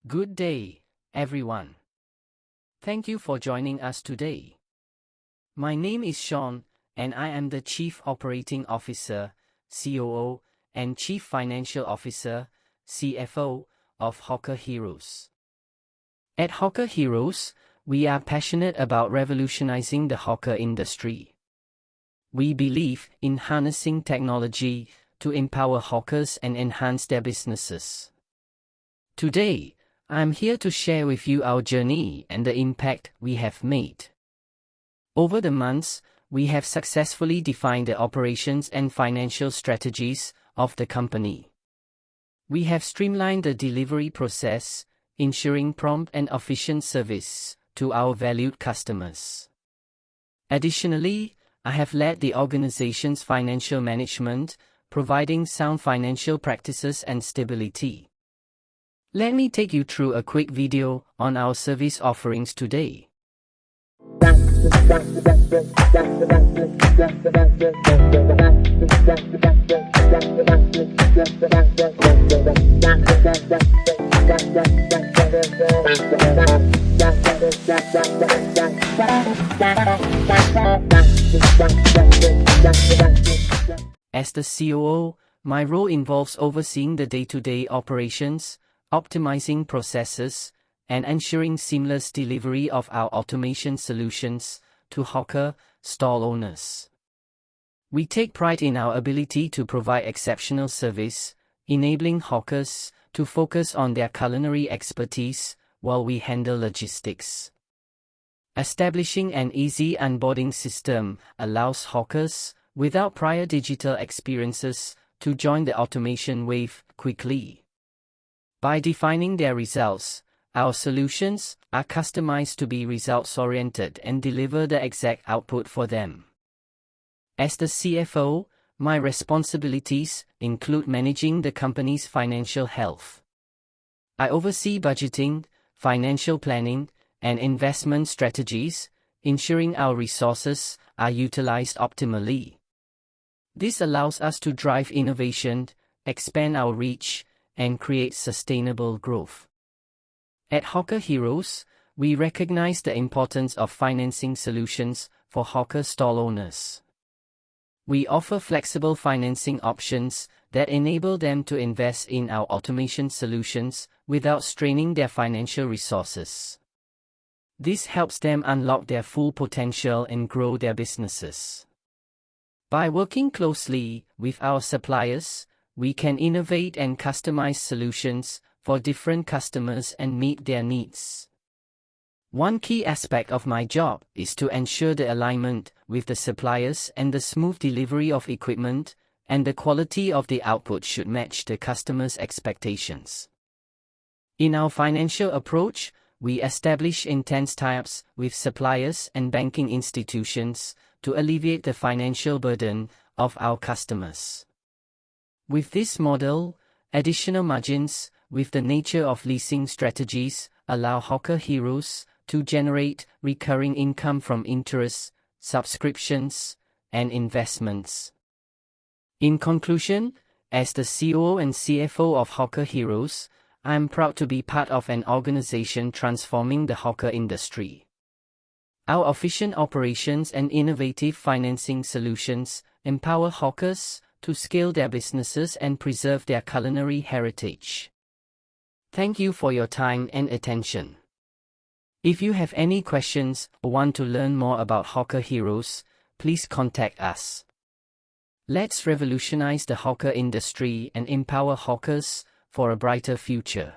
Good day, everyone. Thank you for joining us today. My name is Shawn, and I am the Chief Operating Officer, COO, and Chief Financial Officer, CFO, of Hawker Heroes. At Hawker Heroes, we are passionate about revolutionizing the hawker industry. We believe in harnessing technology to empower hawkers and enhance their businesses. Today, I'm here to share with you our journey and the impact we have made. Over the months, we have successfully defined the operations and financial strategies of the company. We have streamlined the delivery process, ensuring prompt and efficient service to our valued customers. Additionally, I have led the organization's financial management, providing sound financial practices and stability. Let me take you through a quick video on our service offerings today. As the COO, my role involves overseeing the day-to-day operations, optimizing processes, and ensuring seamless delivery of our automation solutions to hawker stall owners. We take pride in our ability to provide exceptional service, enabling hawkers to focus on their culinary expertise while we handle logistics. Establishing an easy onboarding system allows hawkers without prior digital experiences to join the automation wave quickly. By defining their results, our solutions are customized to be results-oriented and deliver the exact output for them. As the CFO, my responsibilities include managing the company's financial health. I oversee budgeting, financial planning, and investment strategies, ensuring our resources are utilized optimally. This allows us to drive innovation, expand our reach, and create sustainable growth. At Hawker Heroes, we recognize the importance of financing solutions for hawker stall owners. We offer flexible financing options that enable them to invest in our automation solutions without straining their financial resources. This helps them unlock their full potential and grow their businesses. By working closely with our suppliers, we can innovate and customize solutions for different customers and meet their needs. One key aspect of my job is to ensure the alignment with the suppliers and the smooth delivery of equipment, and the quality of the output should match the customer's expectations. In our financial approach, we establish intense tie-ups with suppliers and banking institutions to alleviate the financial burden of our customers. With this model, additional margins with the nature of leasing strategies allow Hawker Heroes to generate recurring income from interest, subscriptions, and investments. In conclusion, as the COO and CFO of Hawker Heroes, I am proud to be part of an organization transforming the hawker industry. Our efficient operations and innovative financing solutions empower hawkers to scale their businesses and preserve their culinary heritage. Thank you for your time and attention. If you have any questions or want to learn more about Hawker Heroes, please contact us. Let's revolutionize the hawker industry and empower hawkers for a brighter future.